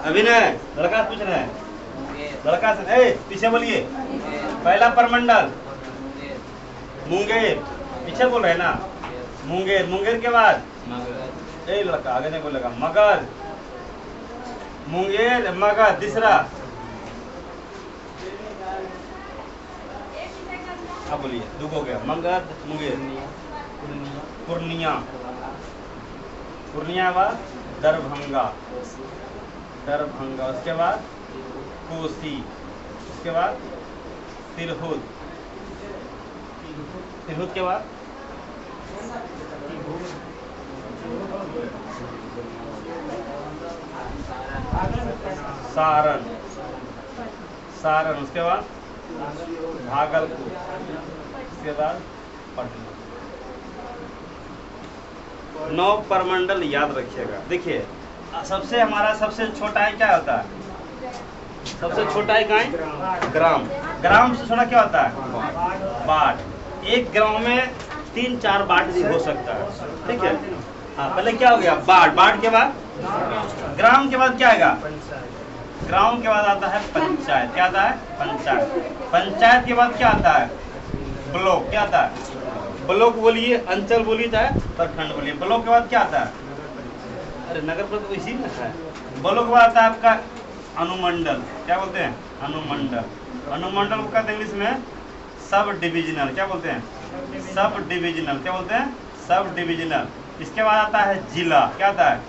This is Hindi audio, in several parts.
अभिनय लड़का पूछ रहे हैं, लड़का से पीछे बोलिए। पहला परमंडल मुंगेर, पीछे बोल रहे हैं ना, मुंगेर। मुंगेर के बाद लड़का आगे नहीं बोलेगा, मगध। मुंगेर मगध। तीसरा अब बोलिए, दो हो गया, मगध मुंगेर। पूर्णिया, पूर्णिया बाद दरभंगा, दरभंगा। उसके बाद कोसी, उसके बाद तिरहुत, तिरहुत के बाद सारण, सारण। उसके बाद भागलपुर, उसके बाद पटना। 9 परमंडल याद रखिएगा। देखिए सबसे हमारा सबसे छोटा है क्या होता है? सबसे छोटा है क्या है? ग्राम। ग्राम से छोटा क्या होता है? वार्ड। एक गांव में 3-4 वार्ड भी हो सकता है, ठीक है। हाँ, पहले क्या हो गया? वार्ड। वार्ड के बाद ग्राम, के बाद क्या आएगा? ग्राम के बाद आता है पंचायत। क्या आता है? पंचायत। पंचायत के बाद क्या आता है? ब्लॉक। क्या आता है? ब्लॉक बोलिए, अंचल बोलिए, चाहे प्रखंड बोलिए। ब्लॉक के बाद क्या आता है? अरे नगर पर तो इसी में है। ब्लॉक के बाद आता है आपका अनुमंडल। क्या बोलते हैं? अनुमंडल। अनुमंडल को कहते हैं इंग्लिश में सब डिविजनल। क्या बोलते हैं? Sub divisional. क्या बोलते हैं? Sub divisional. इसके बाद आता है जिला। क्या आता है?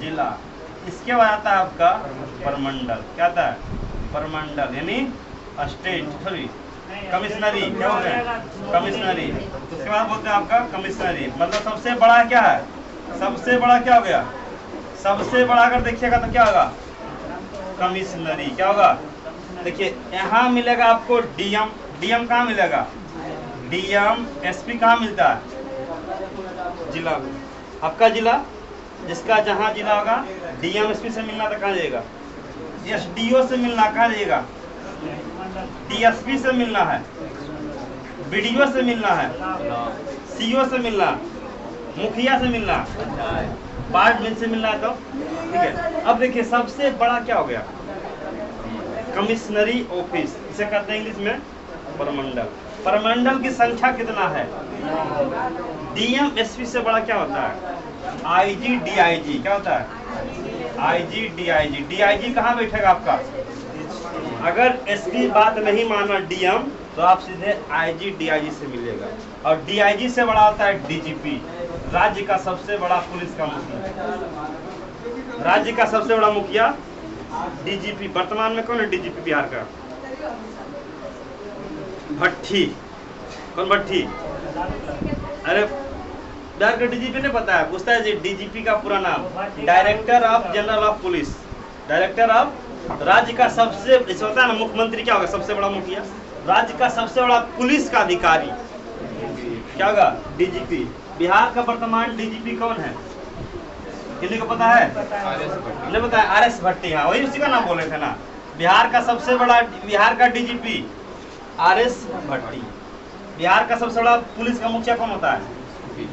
जिला। इसके बाद आता है आपका परमंडल। क्या आता है? परमंडल यानी स्टेट, सॉरी कमिश्नरी। क्या बोलते हैं? कमिश्नरी। उसके बाद बोलते हैं आपका कमिश्नरी, मतलब सबसे बड़ा क्या है? सबसे बड़ा क्या हो गया? सबसे बड़ा अगर देखिएगा तो क्या होगा? कमिश्नरी। क्या होगा? देखिए यहाँ मिलेगा आपको डीएम। डीएम कहाँ मिलेगा? डीएम। एसपी कहाँ मिलता है? जिला। आपका जिला, जिसका जहाँ जिला होगा, डीएम एसपी से मिलना तो कहाँ जाएगा? एसडीओ से मिलना। कहाँ जाएगा? डीएसपी से मिलना है, बीडीओ से मिलना है, सीओ से मिलना, मुखिया से मिलना, वार्ड में से मिलना है। तो ठीक है। अब देखिए सबसे बड़ा क्या हो गया? कमिश्नरी ऑफिस। इसे कहते हैं इंग्लिश में परमंडल। परमंडल की संख्या कितना है? डीएम एसपी से बड़ा क्या होता है? IG DIG. क्या होता है? IG DIG. डीआईजी कहाँ बैठेगा आपका? अगर एसपी बात नहीं माना डीएम, तो आप सीधे आईजी डीआईजी से मिलेगा। और डीआईजी से बड़ा होता है डीजीपी, राज्य का सबसे बड़ा पुलिस का मुखिया। राज्य का सबसे बड़ा मुखिया डीजीपी। वर्तमान में कौन है डीजीपी बिहार का? भट्टी। कौन भट्टी? अरे बिहार का डीजीपी नहीं पता है? पूछता है जी डीजीपी का पूरा नाम? Director of general of police. Director of, राज्य का सबसे, इसे होता है ना मुख्यमंत्री, क्या होगा? सबसे बड़ा मुखिया। राज्य का सबसे बड़ा पुलिस का अधिकारी क्या होगा? डीजीपी। बिहार का वर्तमान डीजीपी कौन है? किसी को पता है? नहीं पता है? आरएस भट्टी। हाँ, वही उसी का नाम बोले थे ना। बिहार का सबसे बड़ा, बिहार का डीजीपी आरएस भट्टी। बिहार का सबसे बड़ा पुलिस का मुखिया कौन होता है?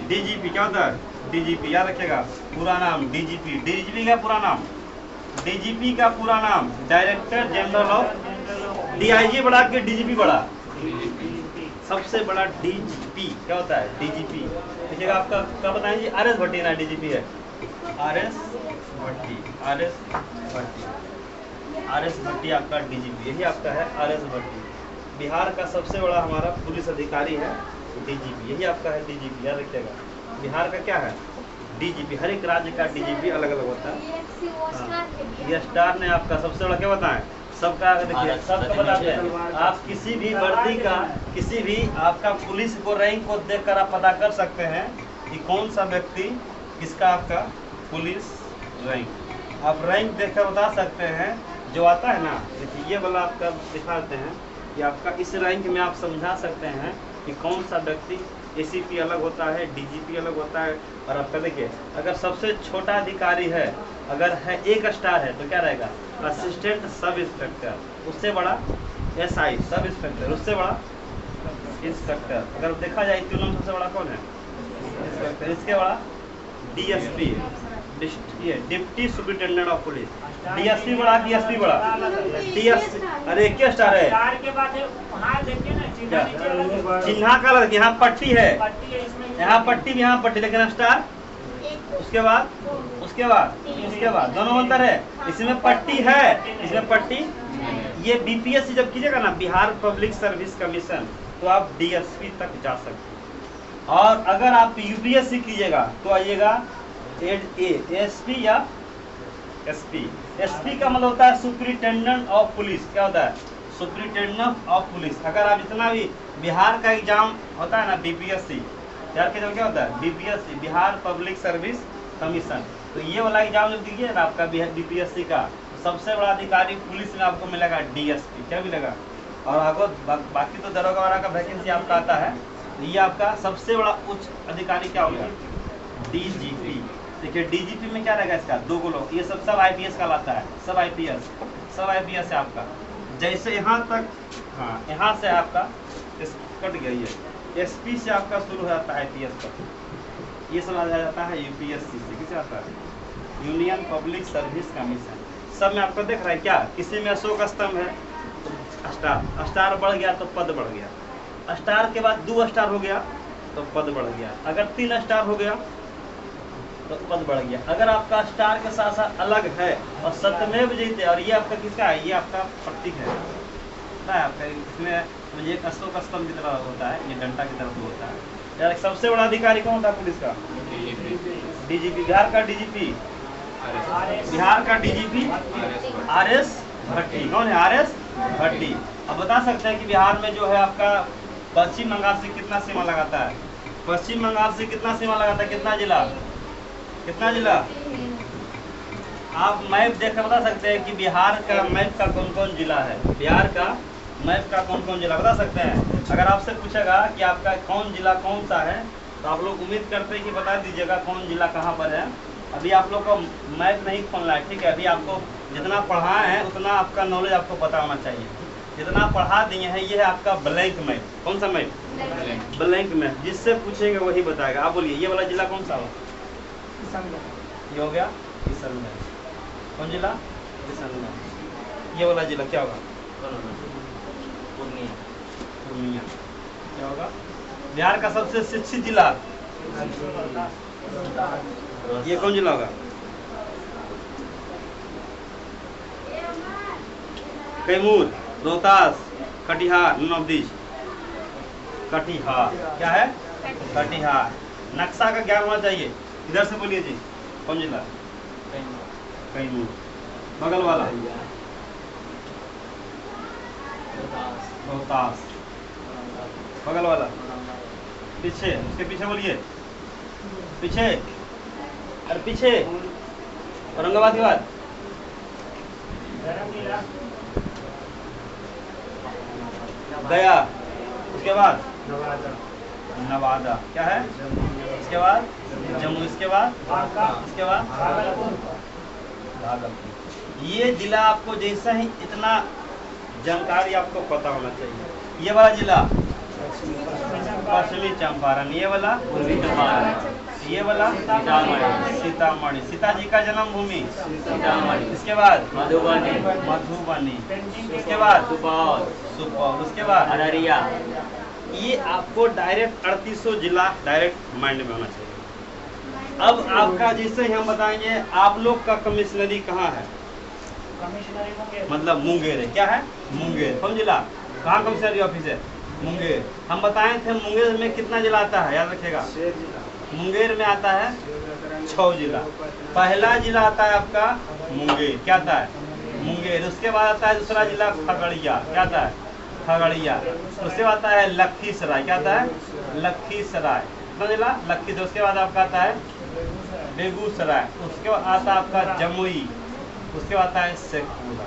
डीजीपी। क्या होता है? डीजीपी। याद रखिएगा पूरा नाम डीजीपी। डीजीपी का पूरा नाम, डीजीपी का पूरा नाम डायरेक्टर जनरल ऑफ। डीआईजी बड़ा के डीजीपी बड़ा? सबसे बड़ा डीजीपी। क्या होता है? डीजीपी। देखिएगा आपका क्या बताएं जी? आरएस भट्टी ना डीजीपी है? आरएस भट्टी। आरएस भट्टी। आरएस भट्टी आपका डीजीपी। यही आपका है आरएस भट्टी। बिहार का सबसे बड़ा हमारा पुलिस अधिकारी है डीजीपी। यही आपका है डीजीपी। याद रखिएगा बिहार का क्या है? डीजीपी। हर एक राज्य का डीजीपी अलग अलग होता है। ये स्टार ने आपका सबसे बड़ा क्या बताएं? सबका देखिए, सबका बताते हैं। आप किसी भी वर्दी का, किसी भी आपका पुलिस को रैंक को देखकर आप पता कर सकते हैं कि कौन सा व्यक्ति किसका आपका पुलिस रैंक। आप रैंक देखकर बता सकते हैं। जो आता है ना, देखिए ये वाला आपका दिखाते हैं कि आपका इस रैंक में आप समझा सकते हैं कि कौन सा व्यक्ति, एसीपी अलग होता है, डीजीपी अलग होता है। और आपका देखिए अगर सबसे छोटा अधिकारी है, अगर है 1 स्टार है, तो क्या रहेगा? Assistant sub inspector. उससे बड़ा एसआई सब इंस्पेक्टर। उससे बड़ा इंस्पेक्टर। अगर देखा जाए तीनों में सबसे बड़ा कौन है? इंस्पेक्टर। इसके बड़ा डीएसपी। ये deputy superintendent of police. DSP बड़ा, डीएसपी बड़ा, डीएसपी। अरे क्या स्टार है? स्टार के बाद वहाँ देखिए ना, चिन्ह नीचे अलग है। चिन्ह का अलग, यहाँ पट्टी है, पट्टी है इसमें, यहाँ पट्टी, यहाँ पट्टी, लेकिन स्टार उसके बाद, उसके बाद, उसके बाद दोनों अंतर है। इसमें पट्टी है, इसमें पट्टी। ये बीपीएससी जब कीजिएगा ना, बिहार पब्लिक सर्विस कमीशन, तो आप डीएसपी तक जा सकते हैं। और अगर आप यूपीएससी कीजिएगा तो आइएगा एसपी या एसपी। एसपी का मतलब होता है सुपरिटेंडेंट ऑफ पुलिस। क्या होता है? Superintendent of police. अगर आप इतना भी, बिहार का एग्जाम होता है ना बीपीएससी, बिहार के एग्जाम क्या होता है? BPSC, Bihar public service commission. तो ये वाला एग्जाम जब दीजिए ना आपका बीपीएससी का, तो सबसे बड़ा अधिकारी पुलिस में आपको मिलेगा डीएसपी। क्या मिलेगा? और आपको बाकी तो दरोगा वाला का वैकेंसी आपका आता है, तो ये आपका सबसे बड़ा उच्च अधिकारी क्या हो गया? डीजीपी। देखिए डीजीपी में क्या रहेगा इसका? 2 लोग, ये सब आईपीएस का लाता है, सब आईपीएस, सब आईपीएस है आपका। जैसे यहाँ तक, हाँ यहाँ से आपका कट गया, ये एसपी से आपका शुरू हो जाता है आईपीएस तक। ये सब आ जाता है यूपीएससी से। किसे आता है? Union public service commission. सब में आपको देख रहा है क्या? किसी में अशोक स्तंभ है, स्टार, स्टार बढ़ गया तो पद बढ़ गया। स्टार के बाद 2 स्टार हो गया तो पद बढ़ गया। अगर 3 स्टार हो गया तो पद बढ़ गया। अगर आपका स्टार के साथ साथ अलग है और सत्यमेव जयते, और ये आपका किसका है? ये आपका प्रतीक है ना आपका। इसमें मुझे एक अशोक स्तंभ की तरह होता है, ये डंडा की तरफ होता है। यार सबसे बड़ा अधिकारी कौन होता है पुलिस का? डीजीपी। बिहार का डीजीपी, बिहार का डीजीपी आरएस भट्टी। कौन है? आरएस भट्टी। अब बता सकते हैं कि बिहार में जो है आपका पश्चिम बंगाल से कितना सीमा लगाता है? पश्चिम बंगाल से कितना सीमा लगाता है? कितना जिला? कितना जिला? आप मैप देख बता सकते हैं कि बिहार का मैप का कौन कौन जिला है? बिहार का मैप का कौन कौन जिला बता सकते हैं? अगर आपसे पूछेगा कि आपका कौन जिला कौन सा है, तो आप लोग उम्मीद करते हैं कि बता दीजिएगा कौन जिला कहाँ पर है। अभी आप लोग को मैप नहीं खोलना है, ठीक है? अभी आपको जितना पढ़ाए हैं उतना आपका नॉलेज आपको पता होना चाहिए। जितना पढ़ा दिए हैं, ये है आपका ब्लैंक मैप। कौन सा मैप? Blank map. जिससे पूछेंगे वही बताएगा। आप बोलिए ये वाला जिला कौन सा हो? ये हो गया किशनगंज। कौन जिला? किशनगंज। ये वाला जिला क्या होगा? पूर्णिया। पूर्णिया क्या होगा? बिहार का सबसे शिक्षित जिला ये कौन जिला होगा? Kaimur, Rohtas, Katihar. None of this. Katihar क्या है? कटिहार। नक्शा का ज्ञान होना चाहिए। इधर से बोलिए जी, कौन जिला? कैमूर। बगल वाला रोहतास। बगल वाला पीछे, उसके पीछे बोलिए, पीछे, अरे पीछे औरंगाबाद के बाद गया, उसके बाद नवादा। क्या है? इसके बाद जम्मू, इसके बाद, इसके बाद भागलपुर। ये जिला आपको जैसा ही इतना जानकारी आपको पता होना चाहिए। ये वाला जिला पश्चिमी चंपारण, ये वाला पूर्वी चंपारण, ये वाला सीतामढ़ी, सीता जी का जन्म भूमि सीतामढ़ी। इसके बाद मधुबनी, मधुबनी। उसके बाद सुपौल, सुपौल। उसके बाद अररिया। ये आपको डायरेक्ट 3800 जिला डायरेक्ट माइंड में होना चाहिए। अब आपका जैसे ही हम बताएंगे, आप लोग का कमिश्नरी कहाँ है? मतलब मुंगेर है। क्या है? मुंगेर। कौन जिला? कहाँ कमिश्नरी ऑफिस है? मुंगेर। हम बताए थे मुंगेर में कितना जिला आता है, याद रखिएगा। मुंगेर में आता है 6 जिला। पहला जिला आता है आपका मुंगेर। क्या आता है? मुंगेर। उसके बाद आता है दूसरा जिला खगड़िया। क्या आता है? खगड़िया। उसके बाद आता है लखीसराय। क्या आता है? लखीसराय। कितना जिला? लखीसराय। उसके बाद आपका आता है बेगूसराय। उसके बाद आता है आपका जमुई। उसके बाद आता है शेखपुरा।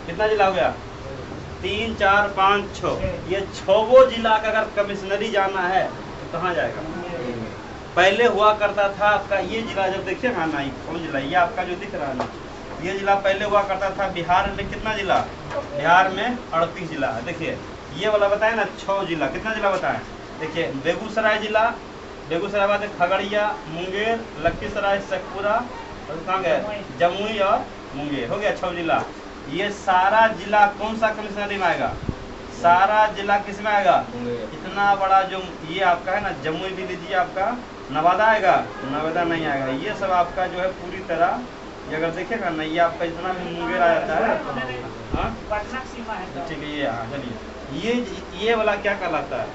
कितना जिला हो गया? 3, 4, 5, 6। ये 6 जिला का अगर कमिश्नरी जाना है तो कहाँ जाएगा? पहले हुआ करता था आपका ये जिला, जब देखिए ना, कौन जिला? ये आपका जो दिख रहा है ना, ये जिला पहले हुआ करता था बिहार में। कितना जिला? बिहार में 38 जिला है। देखिए ये वाला बताए ना 6 जिला। कितना जिला बताएं? देखिए बेगूसराय जिला, बेगूसराय बाद खगड़िया, मुंगेर, लखीसराय, शेखपुरा, और कहाँ गए, जमुई और मुंगेर, हो गया 6 जिला। ये सारा जिला कौन सा कमिश्नरी में आएगा, सारा जिला किस में आएगा, इतना बड़ा जो ये आपका है ना, जमुई भी लीजिए आपका नवादा आएगा, नवादा नहीं आएगा। ये सब आपका जो है पूरी तरह, ये अगर देखेगा ना, ये आपका जितना भी मुंगेर आ जाता है, हाँ पटना की सीमा है। ठीक है, ये हाँ चलिए, ये वाला क्या कहलाता है,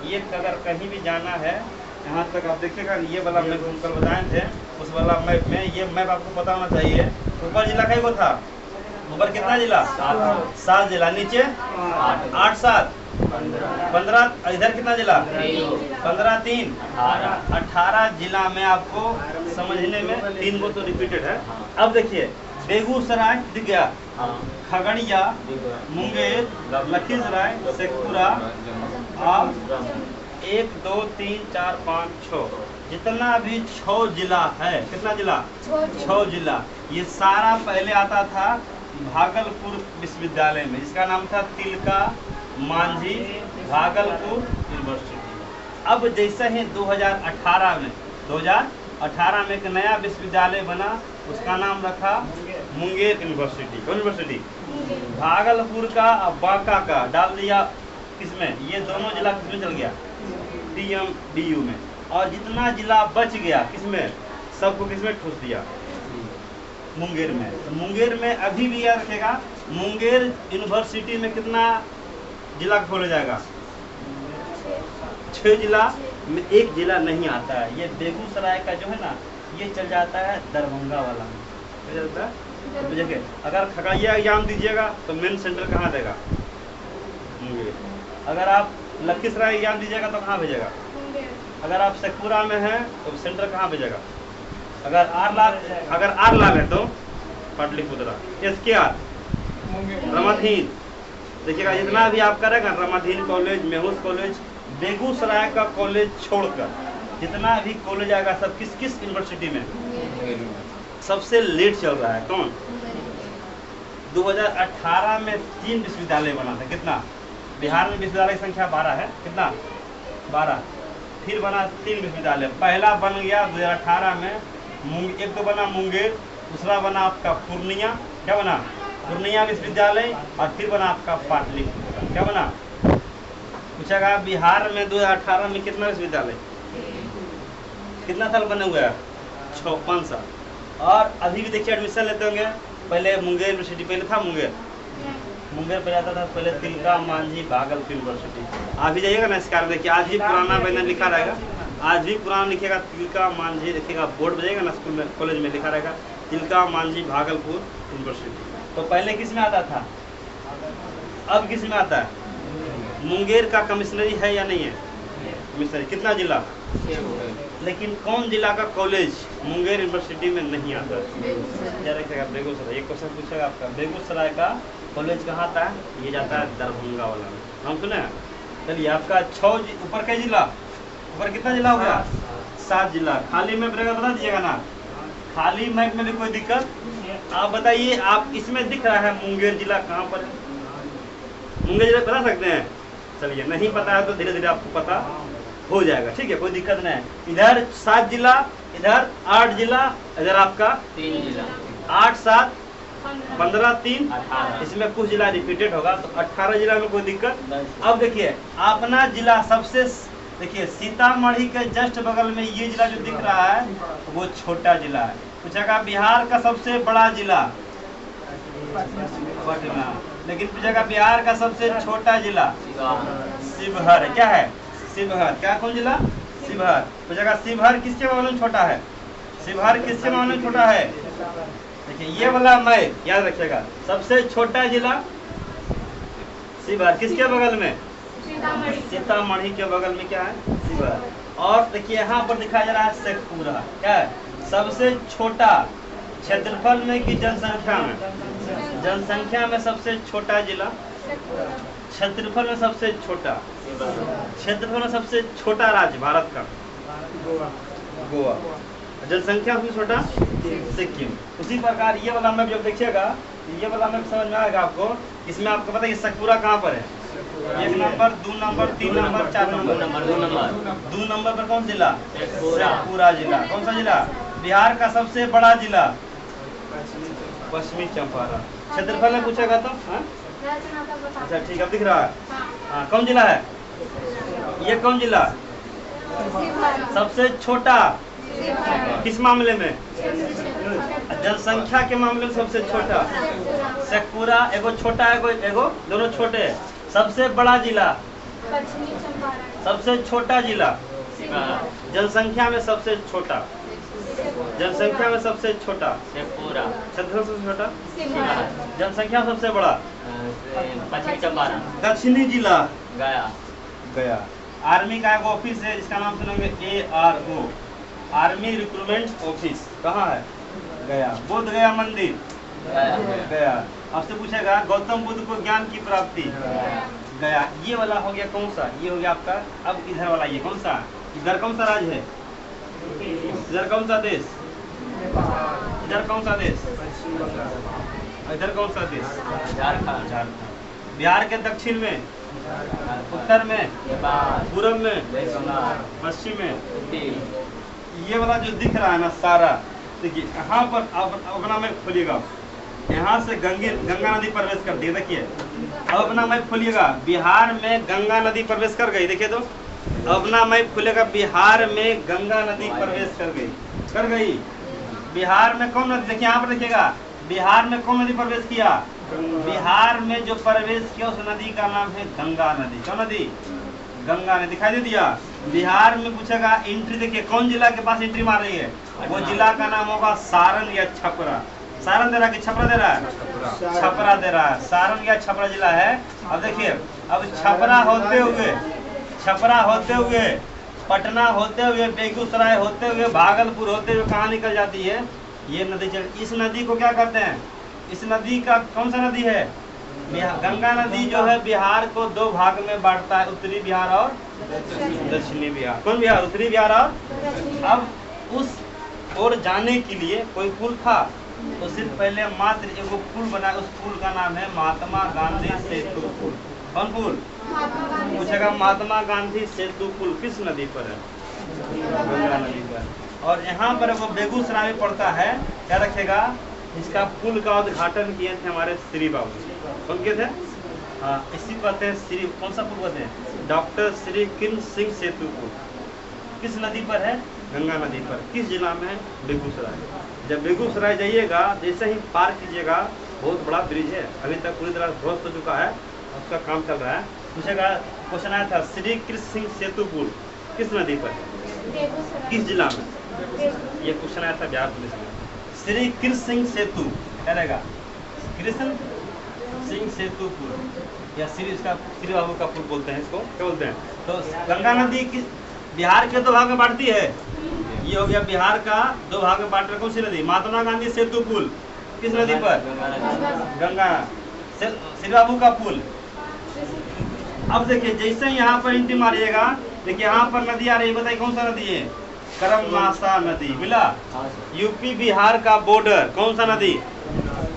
ये अगर कहीं भी जाना है, यहाँ तक आप देखिएगा, ये वाला मैप हम कल बताए थे, उस वाला मैप में ये मैप आपको पता होना चाहिए। ऊपर जिला कई को था, ऊपर कितना जिला, 7 जिला, नीचे 8 7 15, इधर कितना जिला, 15 3 18 जिला में आपको समझने में 3 को तो रिपीटेड है। अब देखिए बेगूसराय दिख गया, खगड़िया, मुंगेर, लखीसराय, शेखपुरा और 1 2 3 4 5 6, जितना भी 6 जिला है, कितना जिला, 6 जिला, ये सारा पहले आता था भागलपुर विश्वविद्यालय में, जिसका नाम था तिलका मांझी भागलपुर यूनिवर्सिटी। अब जैसे ही 2018 में एक नया विश्वविद्यालय बना, उसका नाम रखा मुंगेर यूनिवर्सिटी। कौन यूनिवर्सिटी, भागलपुर का और बांका का डाल दिया किसमें, ये दोनों जिला किसमें चल गया, TMDU में। और जितना जिला बच गया किसमें, सबको किसमें ठूस दिया, मुंगेर में। तो मुंगेर में अभी भी याद रखेगा, मुंगेर यूनिवर्सिटी में कितना जिला खोला जाएगा, 6 जिला में 1 जिला नहीं आता है। ये बेगूसराय का जो है ना, ये चल जाता है दरभंगा वाला में, चलता है। तो देखिए, अगर खगड़िया एग्जाम दीजिएगा तो मेन सेंटर कहाँ देगा, मुंगेर। अगर आप लखीसराय एग्जाम दीजिएगा तो कहाँ भेजेगा, अगर आप शेखपुरा में हैं तो सेंटर कहाँ भेजेगा, अगर आर लाल है तो पाटलिपुत्रा, SKR रमाधीन। देखिएगा जितना भी आप करेगा, रमाधीन कॉलेज, मेहुस कॉलेज, बेगूसराय का कॉलेज छोड़कर जितना भी कॉलेज आएगा सब किस यूनिवर्सिटी में, सबसे लेट चल रहा है कौन, 2018 में 3 विश्वविद्यालय बना था। कितना, बिहार में विश्वविद्यालय की संख्या 12 है, कितना 12, फिर बना 3 विश्वविद्यालय। पहला बन गया 2018 में, एक तो बना मुंगेर, दूसरा बना आपका पूर्णिया, क्या बना, पूर्णिया विश्वविद्यालय, और फिर बना आपका पाटलिपुत्र, क्या बना। पूछेगा बिहार में 2018 में कितना विश्वविद्यालय, कितना साल बने हुए हैं, 5 साल। और अभी भी देखिए एडमिशन लेते होंगे, पहले मुंगेर यूनिवर्सिटी, पहले था मुंगेर पर जाता था पहले तिलका मांझी भागलपुर यूनिवर्सिटी। आप भी जाइएगा ना इसका, देखिए आज भी पुराना बैनर लिखा रहेगा, आज भी पुराना लिखेगा तिलका मांझी, देखिएगा बोर्ड पर जाइएगा ना, स्कूल में कॉलेज में लिखा रहेगा तिलका मांझी भागलपुर यूनिवर्सिटी। तो पहले किस में आता था, अब किस में आता है, मुंगेर का कमिश्नरी है या नहीं है, कमिश्नरी कितना जिला, लेकिन कौन जिला का कॉलेज मुंगेर यूनिवर्सिटी में नहीं आता। क्या रखेगा, बेगूसराय। ये क्वेश्चन पूछेगा आपका, बेगूसराय का कॉलेज कहाँ आता है, ये जाता है दरभंगा वाला में, हम सुने। चलिए आपका 6 ऊपर का जिला, ऊपर कितना जिला हो गया, 7 जिला। खाली मैप रहेगा बता दीजिएगा ना, खाली मैप में भी कोई दिक्कत, आप बताइए। आप इसमें दिख रहा है मुंगेर जिला कहाँ पर है, मुंगेर जिला बता सकते हैं। चलिए नहीं पता है तो धीरे धीरे आपको पता हो जाएगा, ठीक है, कोई दिक्कत नहीं है। इधर 7 जिला, इधर 8 जिला, इधर आपका 3 जिला, 8 7 15 3, इसमें कुछ जिला रिपीटेड होगा तो 18 जिला में कोई दिक्कत। अब देखिए अपना जिला सबसे, देखिए सीतामढ़ी के जस्ट बगल में ये जिला जो दिख रहा है वो छोटा जिला है। पूछेगा बिहार का सबसे बड़ा जिला पटना, लेकिन पूछेगा बिहार का सबसे छोटा जिला शिवहर है, क्या है, शिवहर। क्या कौन जिला, शिवहर। पूछेगा शिवहर किसके मामले में छोटा है, शिवहर किसके मामले में छोटा है। देखिए ये वाला मैं याद रखिएगा, सबसे छोटा जिला शिवहर, किसके बगल में, सीतामढ़ी के बगल में क्या है, शिवहर। और देखिए यहाँ पर दिखाया जा रहा है शेखपुरा, क्या है, सबसे छोटा क्षेत्रफल में कि जनसंख्या में, जनसंख्या में सबसे छोटा जिला, क्षेत्रफल में सबसे छोटा, क्षेत्रफल में सबसे छोटा राज्य भारत का गोवा, जनसंख्या में छोटा सिक्किम। उसी प्रकार ये वाला मैप जब देखिएगा, ये वाला मैप समझ में आएगा आपको। इसमें आपको पता है शेखपुरा कहाँ पर है, 1 number, 2 number, 3 number, 4 number, 2 number पर कौन जिला, शेखपुरा जिला। कौन सा जिला, बिहार का सबसे बड़ा जिला पश्चिमी चंपारण। क्षेत्रफल में पूछेगा तो हाँ? अच्छा ठीक है, अब दिख रहा है। हाँ, कौन जिला है ये? कौन जिला सबसे छोटा किस मामले में? जनसंख्या के मामले में सबसे छोटा। शेखपुरा एगो छोटा एगो दोनों छोटे। सबसे बड़ा जिला, सबसे छोटा जिला, जनसंख्या में सबसे छोटा, जनसंख्या में सबसे छोटा शेखपुरा। सबसे छोटा, जनसंख्या में सबसे बड़ा पश्चिमी चंपारण। दक्षिणी जिला गया। गया। आर्मी का एक ऑफिस है जिसका नाम सुनेंगे ARO, आर्मी रिक्रूटमेंट ऑफिस। कहाँ है? गया। बोध गया मंदिर गया। आपसे पूछेगा गौतम बुद्ध को ज्ञान की प्राप्ति गया। ये वाला हो गया कौन सा? ये हो गया आपका। अब इधर वाला ये कौन सा? इधर कौन सा राज्य है? इधर कौन सा देश? इधर कौन सा देश? इधर कौन सा देश? झारखंड। झारखंड। बिहार के दक्षिण में, उत्तर में, पूर्व में, पश्चिम में। ये वाला जो दिख रहा है ना सारा, देखिए यहाँ पर अपना मैप खोलिएगा। यहाँ से गंगा नदी प्रवेश कर दी। देखिए अब अपना मैप खोलिएगा। बिहार में गंगा नदी प्रवेश कर गई। देखिए तो अपना मैप खुलेगा। बिहार में गंगा नदी प्रवेश कर गई। बिहार में कौन नदी? देखिए यहाँ पर देखिएगा, बिहार में कौन नदी प्रवेश किया? बिहार में जो प्रवेश किया उस नदी का नाम है गंगा नदी। कौन नदी? गंगा नदी। दिखाई दे दिया। बिहार में पूछेगा एंट्री, देखिए कौन जिला के पास एंट्री मार रही है? वो जिला का नाम होगा सारण या छपरा। सारण दे रहा कि छपरा दे रहा है? छपरा दे रहा है। सारण या छपरा जिला है। अब देखिए, अब छपरा होते हुए पटना होते हुए, बेगूसराय होते हुए, भागलपुर होते हुए कहाँ निकल जाती है? ये नदी चल। इस नदी को क्या कहते हैं? इस नदी का कौन सा नदी है? गंगा नदी जो है बिहार को दो भाग में बांटता है, उत्तरी बिहार और दक्षिणी बिहार। कौन बिहार? उत्तरी बिहार और। अब उस ओर जाने के लिए कोई पुल था, तो सिर्फ पहले मात्र एगो पुल बना। उस पुल का नाम है महात्मा गांधी सेतु पुल। कौन पुल? पूछेगा महात्मा गांधी सेतु पुल किस नदी पर है? गंगा नदी पर। और यहाँ पर वो बेगूसराय में पड़ता है। क्या रखेगा? इसका पुल का उद्घाटन किए थे हमारे श्री बाबू। कौन किए थे? हाँ, इसी को कहते हैं श्री। कौन सा पुल कहते हैं? डॉक्टर श्री कृष्ण सिंह सेतु पुल। किस नदी पर है? गंगा नदी पर। किस जिला में है? बेगूसराय। जब बेगूसराय जाइएगा, जैसे ही पार कीजिएगा, बहुत बड़ा ब्रिज है, अभी तक पूरी तरह ध्वस्त हो चुका है, उसका काम चल रहा है। पूछेगा, क्वेश्चन आया था श्री कृष्ण सिंह सेतु पुल किस नदी पर, किस जिला में? ये क्वेश्चन आया था बिहार पुलिस में। श्री कृष्ण सिंह सेतु क्या रहेगा? कृष्ण सिंह सेतु पुल या श्री बाबू का पुल बोलते हैं इसको। क्या बोलते हैं? तो गंगा नदी किस बिहार के दो भाग में बांटती है। ये हो गया बिहार का दो भाग में बांट रहा। कौन सी नदी? महात्मा गांधी सेतु पुल किस नदी पर? गंगा। श्री बाबू का पुल। अब देखिए, जैसे यहाँ पर एंट्री मारिएगा, देखिए यहाँ पर नदी आ रही है। बताइए कौन सा नदी है? करमनासा नदी। मिला? यूपी बिहार का बॉर्डर कौन सा नदी?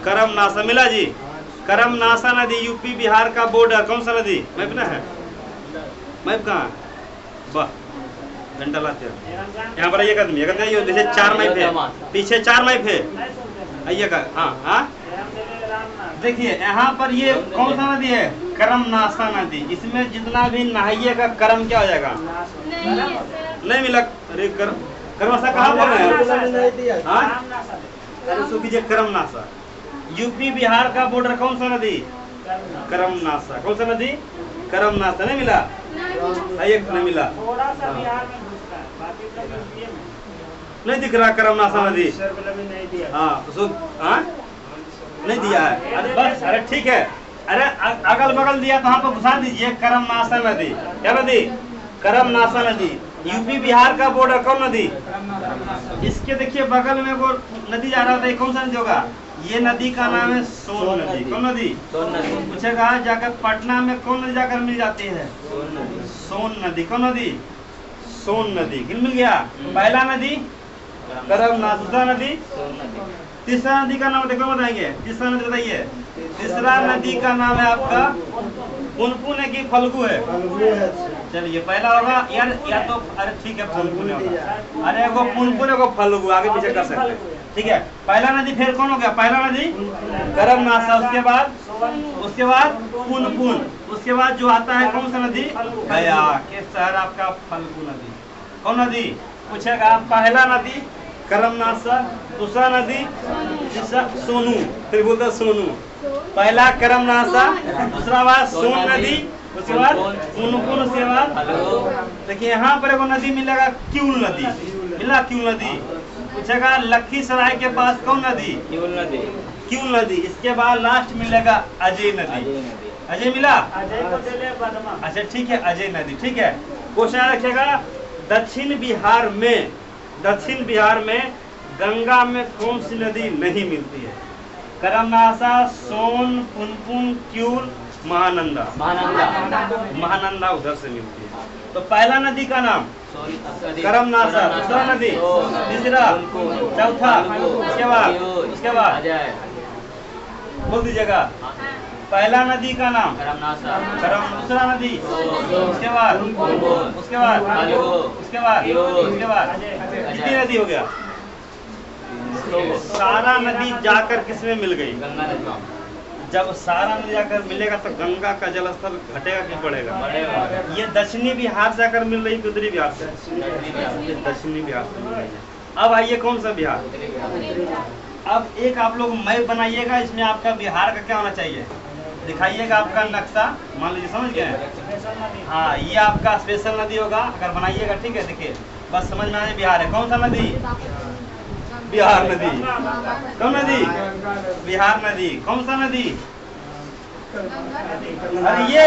करमनासा। मिला जी? करमनासा नदी यूपी बिहार का बॉर्डर कौन सा नदी? मैप ना है? मैप कहाँ? वाह, घंटा लाते हैं यहाँ पर। एक आदमी जैसे 4 मैप है, पीछे 4 मैप है। आइएगा। हाँ, देखिए यहाँ पर ये कौन सा नदी है? करमनासा नदी। इसमें जितना भी नहाइएगा कर्म क्या हो जाएगा? नहीं मिला। अरे करमनासा कहाँ बोल रहे हैं? अरे सो कीजिए करमनासा। यूपी बिहार का बॉर्डर कौन सा नदी? करमनासा। कौन सा नदी? करमनासा। नहीं मिला? एक नहीं मिला। नहीं दिख रहा करमनासा नदी। हाँ, नहीं दिया है। अरे बस, अरे ठीक है। अरे अगल बगल दिया तो वहाँ पर घुसा दीजिए करमनासा नदी। क्या नदी? करमनासा नदी। यूपी बिहार का बॉर्डर कौन नदी? इसके देखिए बगल में वो नदी जा रहा था, कौन सा नदी होगा? ये नदी का नाम है सोन नदी। कौन नदी? सोन नदी। पूछेगा जाकर पटना में कौन नदी जाकर मिल जाती है? सोन नदी। कौन नदी? सोन नदी। किन मिल गया? पहला नदी करमनासा, दूसरा नदी, तीसरा नदी का नाम देखो, बताएंगे। तीसरा नदी बताइए। तीसरा नदी का नाम है आपका पुनपुन है कि फल्गु है? चलिए पहला होगा यार, या तो अरे ठीक है पुनपुन होगा, अरे एगो पुनपुन एगो फल्गु, आगे पीछे कर सकते हैं, ठीक है। पहला नदी फिर कौन हो गया, पहला नदी करमनासा, उसके बाद पुनपुन, उसके बाद जो आता है कौन सा नदी, गया के शहर आपका फल्गु नदी। कौन नदी पूछेगा, पहला नदी करमनासा, दूसरा नदी सोनू, फिर बोलते सोनू, पहला करमनासा, दूसरा बात सोन नदी, उसके बाद पुनपुन, उसके बाद देखिए यहाँ पर एगो नदी मिलेगा क्यूल नदी, मिला क्यूल नदी। पूछेगा लखीसराय के पास कौन नदी, क्यूल नदी। इसके बाद लास्ट मिलेगा अजय नदी, अजय मिला, अच्छा ठीक है अजय नदी, ठीक है। क्वेश्चन रखेगा दक्षिण बिहार में गंगा में कौन सी नदी नहीं मिलती है, करमनासा, सोन, पुनपुन, क्यूल, महानंदा उधर से मिलती है। तो पहला नदी का नाम करमनासा, दूसरा नदी, तीसरा, चौथा, उसके बाद बोल दीजिएगा। पहला नदी का नाम करमनासा, दूसरा नदी, उसके बाद कितनी नदी हो गया, सारा नदी जाकर किसमें मिल गई, गंगा नदी। जब सारा नदी जाकर मिलेगा तो गंगा का जलस्तर घटेगा कि बढ़ेगा, ये दक्षिणी बिहार से आकर मिल रही, उत्तरी बिहार से, ये दक्षिणी बिहार से मिल रही है। अब आइए कौन सा बिहार, अब एक आप लोग मैप बनाइएगा, इसमें आपका बिहार का क्या होना चाहिए, दिखाइएगा आपका नक्शा, मान लीजिए समझ गए, हाँ ये आपका स्पेशल नदी होगा, अगर बनाइएगा ठीक है। देखिए बस समझ में आए बिहार है, कौन सा नदी, बिहार नदी, कौन नदी, बिहार नदी, कौन सा नदी, अरे ये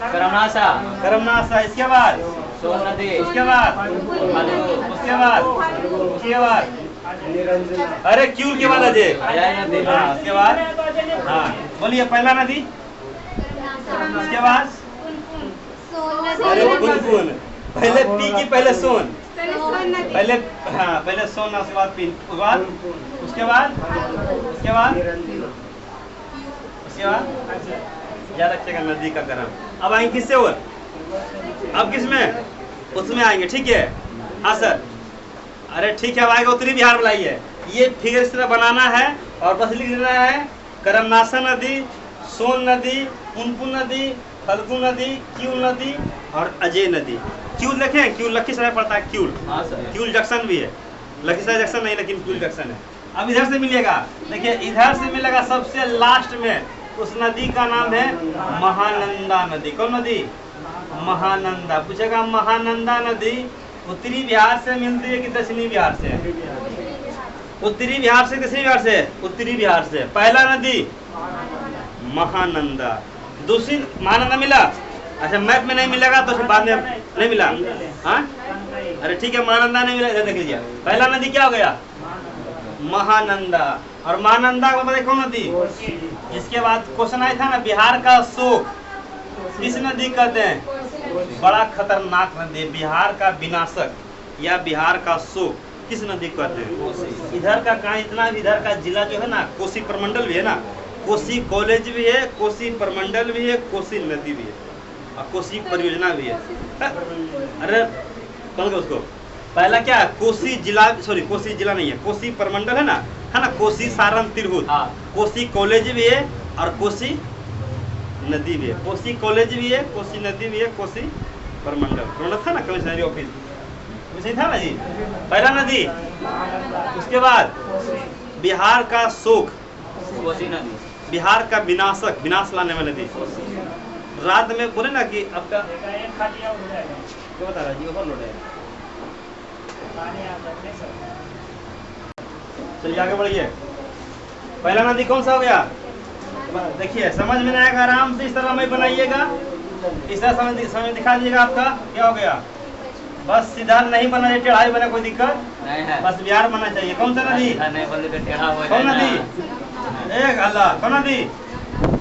करमनासा, इसके बाद सोन नदी, उसके बाद अरे क्यूल के बाद अजय, उसके बाद हाँ बोलिए पहला नदी, उसके बाद अरे पुनपुन, पहले पी की पहले सोन, पहले हाँ पहले सोन, उसके बाद पी, उसके बाद याद रखिएगा नदी का गरम। अब आएंगे किससे और, अब किसमें, उसमें आएंगे, ठीक है हाँ सर, अरे ठीक है अब आएगा उत्तरी बिहार बुलाइए, ये फिगर इस तरह बनाना है और बस लिख देना है करमनासा नदी, सोन नदी, पुनपुन नदी, फल्गु नदी, क्यूल नदी और अजय नदी। क्यूल देखें, क्यूल लखीसराय पड़ता है, क्यूल जंक्शन भी है, लखीसराय जंक्शन नहीं लेकिन क्यूल जंक्शन है। अब इधर से मिलेगा, देखिए इधर से मिलेगा सबसे लास्ट में, उस नदी का नाम है महानंदा नदी। कौन नदी, महानंदा। पूछेगा महानंदा नदी उत्तरी बिहार से मिलती है कि दक्षिणी बिहार से, उत्तरी बिहार से, दक्षिणी बिहार से, उत्तरी बिहार से। पहला नदी महानंदा, दूसरी महानंदा मिला, अच्छा मैप में नहीं मिलेगा तो बाद में नहीं मिला, हाँ अरे ठीक है महानंदा नहीं मिला, इधर देख लीजिए पहला नदी क्या हो गया, महानंदा, और महानंदा को बताइए कौन नदी। इसके बाद क्वेश्चन आया था ना बिहार का शोक इस नदी कहते हैं, बड़ा खतरनाक नदी, बिहार का विनाशक या बिहार का शोक किस नदी कहते हैं। इधर का कहा इतना, इधर का जिला जो है ना कोसी प्रमंडल भी है ना, कोसी कॉलेज भी है, कोसी प्रमंडल भी है, कोसी नदी भी है और कोसी परियोजना भी है। अरे कौन उसको पहला क्या कोसी जिला, सॉरी कोसी जिला नहीं है, कोसी प्रमंडल है ना, कोसी सारण तिरहुत, कोसी कॉलेज भी है और कोसी नदी भी है, कोसी कॉलेज भी है, कोसी नदी भी है, कोसी प्रमंडल था ना कमिश्नरी ऑफिस, सही था ना जी। पहला नदी, उसके बाद बिहार का शोक, कोसी नदी, बिहार का विनाशक, विनाश लाने वाली नदी। रात में बोले ना कि आपका क्या बता रहा जी, ओवरलोड है। चलिए आगे बढ़िए, पहला नदी कौन सा हो गया, देखिए समझ में नहीं आएगा, आराम से इस तरह में बनाइएगा, इस तरह समझ दिखा दीजिएगा आपका क्या हो गया। बस सीधा नहीं बना चाहिए, टेढ़ा ही बना, कोई दिक्कत नहीं है, बस बिहार बनना चाहिए। कौन सा नदी, नहीं बोले तो टेढ़ा हो कौन जाएगा। नदी, एक अल्लाह, कौन नदी,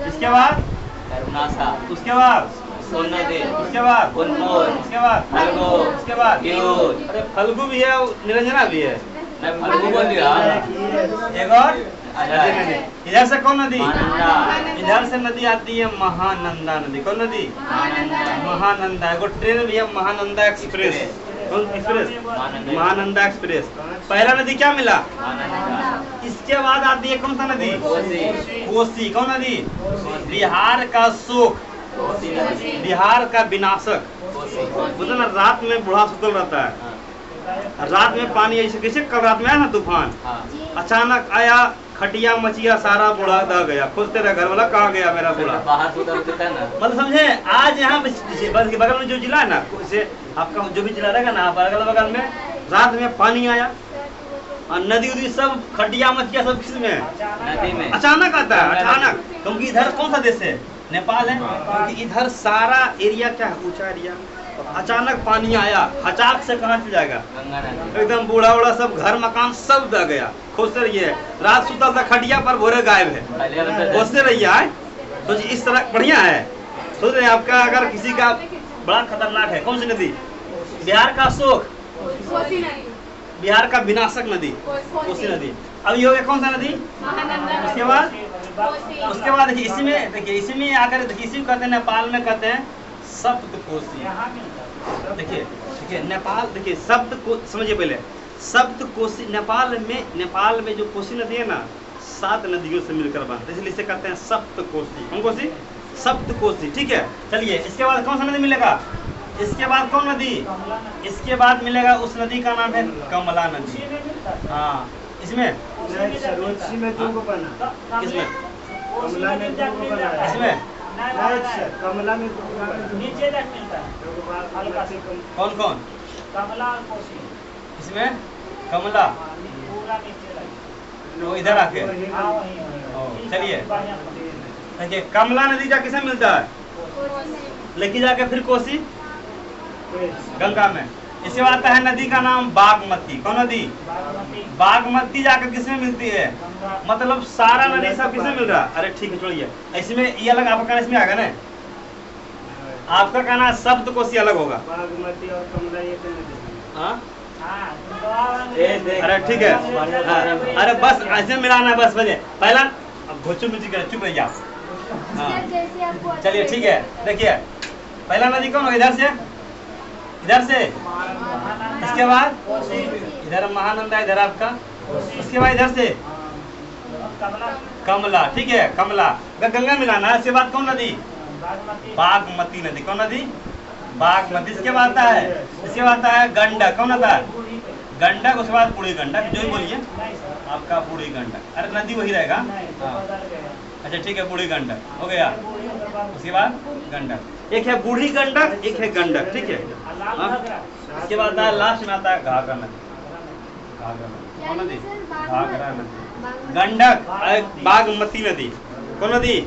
इसके बाद करमनासा, उसके बाद सोन नदी, उसके बाद पुनपुन, उसके बाद फल्गु, उसके बाद क्यूल, अरे फल्गु भी है, निरंजना भी है, नहीं फल्गु बोल दिया, एक और नदी में नहीं। इधर से कौन नदी? महानंदा। इधर से नदी आती है महानंदा नदी। कौन नदी? महानंदा। एगो ट्रेन भी है महानंदा एक्सप्रेस। कौन एक्सप्रेस? महानंदा एक्सप्रेस। पहला नदी क्या मिला? महानंदा। इसके बाद आती है कौन सा नदी? कोसी। कोसी। कौन नदी? बिहार का शोक, कोसी नदी। बिहार का विनाशक। कोसी। बोलते ना रात में बूढ़ा सुतल रहता है, हाँ। रात में पानी ऐसे कैसे कल रात में आया ना तूफान, हाँ। अचानक आया, खटिया मचिया सारा बूढ़ा दह गया। खुद तेरा घर वाला कहाँ गया मेरा बूढ़ा? बाहर से उधर उतरता है ना। मतलब समझे, आज यहाँ बस के बगल में जो जिला है ना, उसे आपका जो भी जिला रहेगा ना, अगल बगल में रात में पानी आया और नदी उदी सब खटिया मचिया सब किस में? नदी में। अचानक आता है, अचानक। क्योंकि इधर कौन सा देश है? नेपाल है। क्योंकि इधर सारा एरिया क्या है? ऊंचा एरिया। अचानक पानी आया, हचाक से कहाँ चल जाएगा? गंगा नदी। एकदम बूढ़ा बूढ़ा सब घर मकान सब दह गया। खुश रहिए, रात सुतल था खटिया पर, भोरे गायब है। खुश रहिए आए तो इस तरह बढ़िया है। सोच रहे आपका अगर किसी का बड़ा खतरनाक है, कौन सी नदी? बिहार का शोक, बिहार का विनाशक नदी कोसी नदी। अब ये हो गया कौन सा नदी? उसके बाद देखिए इसी में आकर देखिए, इसी को कहते हैं नेपाल में कहते हैं सप्तकोशी। देखिए नेपाल, देखिए शब्द को समझिए पहले। सप्तकोशी नेपाल में जो कोसी नदी है ना, 7 नदियों से मिलकर बनता है, इसलिए इसे कहते हैं सप्तकोशी। कौन कोसी? सप्तकोशी। ठीक है, चलिए इसके बाद कौन सा नदी मिलेगा? इसके बाद कौन नदी? इसके बाद मिलेगा उस नदी का नाम है कमला नदी। हाँ, इसमें तुमको बना किसमें? कमला में तुमको बनाया इसमें कमला में नीचे तक मिलता है हल्का से कौन कौन? कमला और कोसी। इसमें कमला पूरा नीचे तक। वो इधर आके। हाँ, वहीं। चलिए देखिए, कमला नदी जा किसे मिलता है? लेके जाके फिर कोसी गंगा में। इसके बाद आता है नदी का नाम बागमती। कौन नदी? बागमती जाकर किसमें मिलती है? मतलब सारा नदी सब किसमें मिल रहा है? अरे ठीक है, छोड़िए। इसमें ये अलग आपका कहना, इसमें आएगा ना आपका कहना शब्द कोसी अलग होगा। बागमती और कमला ये हाँ? अरे अरे ठीक है। हाँ, अरे बस ऐसे मिलाना है बस। बजे पहला घोचू मुझी कर, चुप रहिए आप। हाँ चलिए ठीक है। देखिए पहला नदी कौन होगा? इधर से इसके बाद इधर महानंदा, इधर आपका। उसके बाद इधर से कमला। ठीक है, कमला गंगा मिलाना है। इसके बाद कौन नदी? बागमती नदी। कौन नदी? बागमती। इसके बाद आता है गंडक। कौन आता है? गंडक। उसके बाद बूढ़ी गंडक, जो ही बोलिए आपका बूढ़ी गंडक। अरे नदी वही रहेगा। हाँ अच्छा ठीक है, बूढ़ी गंडक हो गया। उसके बाद गंडक। एक है बूढ़ी गंडक, एक है गंडक। ठीक है। इसके बाद आता है लास्ट में आता है घाघरा नदी। कौन नदी? घाघरा नदी। गंडक, बागमती नदी। कौन नदी?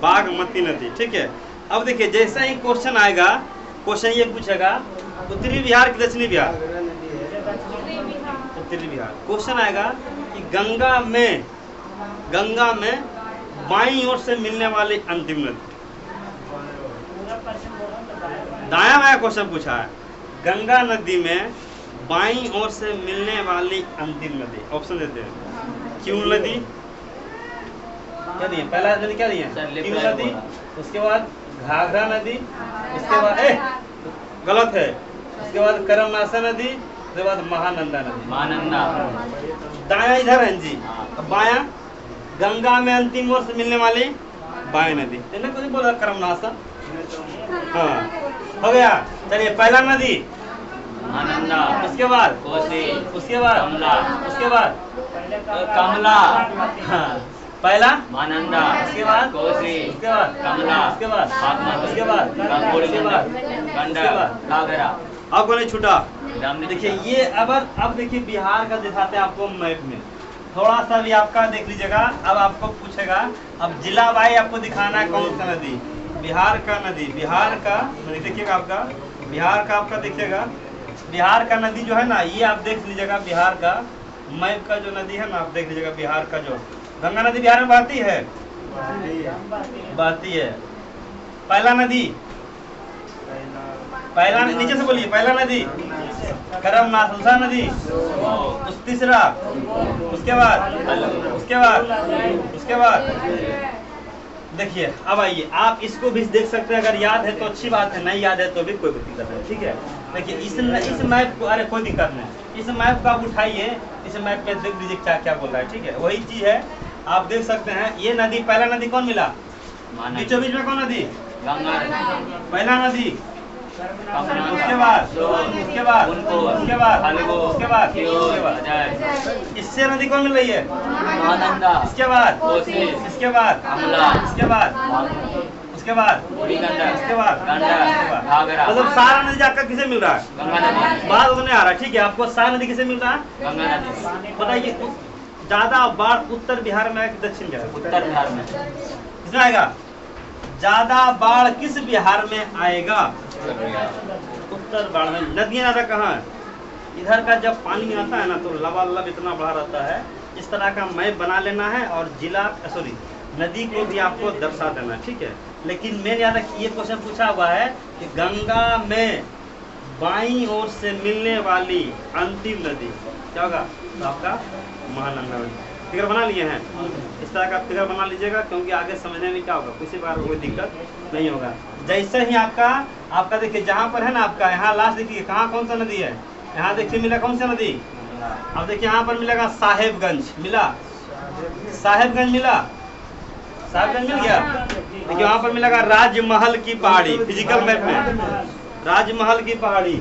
बागमती नदी। ठीक है। अब देखिए जैसा ही क्वेश्चन आएगा, क्वेश्चन ये पूछेगा उत्तरी बिहार की दक्षिणी बिहार? उत्तरी बिहार। क्वेश्चन आएगा कि गंगा में बाईं ओर से मिलने वाली अंतिम नदी। दाया बाया क्वेश्चन पूछा है। गंगा नदी में बाईं ओर से मिलने वाली अंतिम नदी। ऑप्शन देते हैं। क्यों नदी क्या दिए? पहला नदी क्या दिए? क्यों नदी। उसके बाद घाघरा नदी। उसके बाद गलत है। उसके बाद करमनासा नदी। उसके बाद महानंदा नदी। महानंदा। दाया इधर है जी, बाया गंगा में अंतिम ओर से मिलने वाली बाएं नदी। कुछ बोला करमनासा। हाँ हो गया। चलिए पहला नदी महानंदा। उसके बाद कोसी। उसके बाद कमला। उसके बाद कमला। हाँ पहला महानंदा। उसके बाद कोसी। उसके बाद कमला। उसके बाद बागमती। उसके बाद बूढ़ी उसके बाद गंडक। घाघरा। अब को नहीं छूटा। राम ने देखिए ये अब देखिए बिहार का दिखाते हैं आपको मैप में। थोड़ा सा भी आपका देख लीजिएगा। अब आपको पूछेगा, अब जिला वाई आपको दिखाना है कौन सा नदी? बिहार का नदी। बिहार का नदी देखिएगा आपका, बिहार का आपका देखिएगा। बिहार का नदी जो है ना, ये आप देख लीजिएगा। बिहार का मैप का जो नदी है ना, आप देख लीजिएगा। बिहार का जो गंगा नदी बिहार में बहती है, बहती है। पहला नदी, पहला नीचे से बोलिए। पहला नदी करमनाथ उल्सा नदी, उस तीसरा, उसके बाद, उसके बाद, उसके बाद देखिए। अब आइए, आप इसको भी देख सकते हैं, अगर याद है तो अच्छी बात है, नहीं याद है तो भी कोई दिक्कत नहीं, ठीक है। देखिए इस मैप को, अरे कोई दिक्कत नहीं, इस मैप को आप उठाइए, इस मैप पे देख लीजिए क्या क्या बोल रहा है, ठीक है। वही चीज है, आप देख सकते हैं। ये नदी, पहला नदी कौन मिला, बीचों बीच में कौन नदी, गंगा, पहला नदी, उसके बाद, उसके बाद, उसके बाद, उसके बाद, उसके बाद इससे नदी कौन मिल रही है, महानंदा, इसके बाद, कोसी, इसके बाद, कमला, इसके बाद, उसके बाद, गंडक, उसके बाद, गंडक, घाघरा। मतलब सारा नदी आपका किसे मिल रहा है, गंगा नदी, बात उतने आ रहा है, ठीक है। आपको सारा नदी किसे मिल रहा है, गंगा नदी। बताइए ज्यादा बाढ़ उत्तर बिहार में है कि दक्षिण बिहार में, उत्तर बिहार में, किसमें आएगा, ज्यादा बाढ़ किस बिहार में आएगा, उत्तर बाढ़ में। नदियां ज्यादा कहाँ है, इधर का जब पानी आता है ना तो लबालब इतना बड़ा रहता है। इस तरह का मैप बना लेना है और जिला, सॉरी, नदी को भी आपको दर्शा देना है, ठीक है। लेकिन मेन याद रखिए, ये क्वेश्चन पूछा हुआ है कि गंगा में बाईं ओर से मिलने वाली अंतिम नदी क्या होगा, तो आपका महानंदा नदी। फिगर बना लिए हैं, इस तरह का फिगर बना लीजिएगा, क्योंकि आगे समझने में क्या होगा, किसी बार कोई दिक्कत नहीं होगा। जैसे ही आपका देखिए, जहाँ पर है ना आपका, यहाँ लास्ट देखिए कहाँ कौन सा नदी है, यहाँ देखिए मिला कौन सा नदी, अब देखिए यहाँ पर मिलेगा साहेबगंज, मिला साहेबगंज, मिला साहेबगंज, मिल गया। देखिए वहाँ पर मिलेगा राजमहल की पहाड़ी, फिजिकल मैप में राजमहल की पहाड़ी।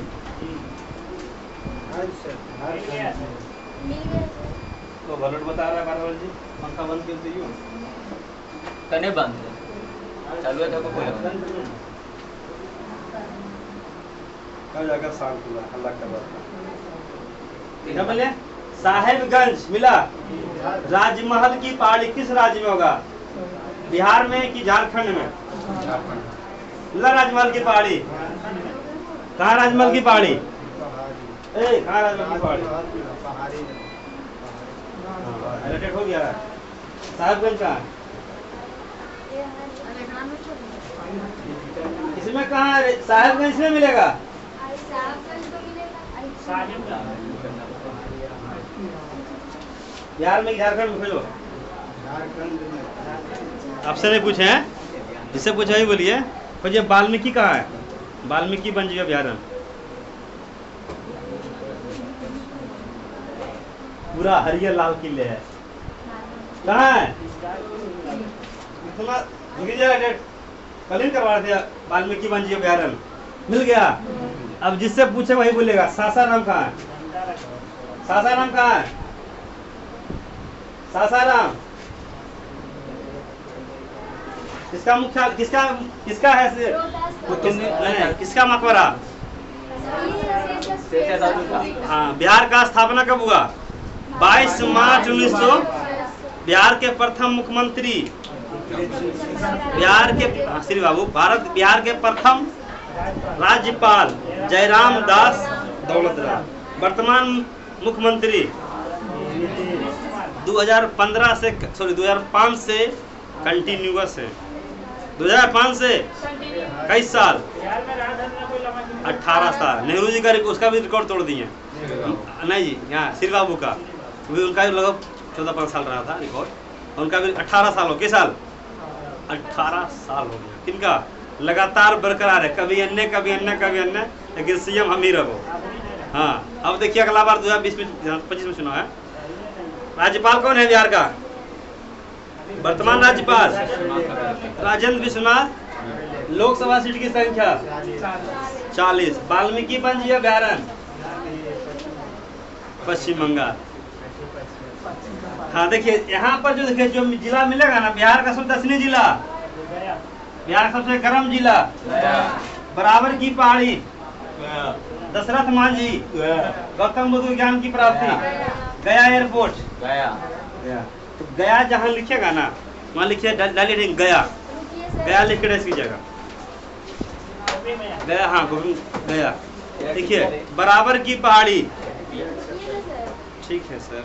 तो बलट बता रहा है बारह जी, पंखा बंद कर दीजिए, कने बंद है, चालू है तो कोई कब जाकर शांत हुआ, हल्ला कर रहा था। क्या बोले, साहेबगंज मिला, राजमहल की पहाड़ी किस राज्य में होगा, बिहार में कि झारखंड में, मिला राजमहल की पहाड़ी, कहाँ राजमहल की पहाड़ी, कहाँ राजमहल की पहाड़ी, रिलेटेड हो गया। साहेबगंज का इसमें कहाँ है, साहेबगंज में मिलेगा, बिहार में झारखंड में, खोलो आपसे नहीं पूछे हैं, जिससे पूछा ही बोलिए। खोजिए वाल्मीकि कहाँ है, वाल्मीकि बन जाएगा बिहार में, पूरा हरियर लाल किले है, कहाँ है, कल करवा रहे थे, वाल्मीकि बन जाएगा बिहार में, मिल गया। अब जिससे पूछे वही बोलेगा। सासाराम कहाँ है, सासाराम कहाँ है, सासाराम किसका मुख्यालय, किसका है से, किसका मकबरा, हाँ, बिहार का स्थापना कब हुआ, 22 मार्च 1900। बिहार के प्रथम मुख्यमंत्री, बिहार के श्री बाबू, बिहार के प्रथम राज्यपाल जयराम दास दौलतराम। वर्तमान मुख्यमंत्री 2015 से, सॉरी 2005 से कंटिन्यूअस है, 2005 से कई साल, 18 साल। नेहरू जी का उसका भी रिकॉर्ड तोड़ दिए, नहीं जी, यहाँ श्री बाबू का भी, उनका भी लगभग 14-15 साल रहा था रिकॉर्ड, उनका भी 18 साल हो, किस साल, 18 साल हो गया। किनका, लगातार बरकरार है, कभी अन्य कभी अन्य कभी अन्य, लेकिन सीएम हम ही रहो। हाँ, अब देखिए अगला बार 2020-25 में चुनाव है। राज्यपाल कौन है बिहार का, वर्तमान राज्यपाल राजेंद्र विश्वनाथ। लोकसभा सीट की संख्या 40। वाल्मीकि बन जिया बिहार, पश्चिम बंगाल। हाँ देखिए यहाँ पर जो देखिए जो जिला मिलेगा ना, बिहार का सबसे दक्षिणी जिला, बिहार का सबसे गर्म जिला, बराबर की पहाड़ी, दशरथ मांझी, गौतम बुद्ध ज्ञान की प्राप्ति, गया एयरपोर्ट, गया। तो गया जहाँ लिखेगा ना वहाँ लिखिए डालिए गया, गया लिख कर इसकी जगह गया, हाँ गया। देखिए बराबर की पहाड़ी, ठीक है सर।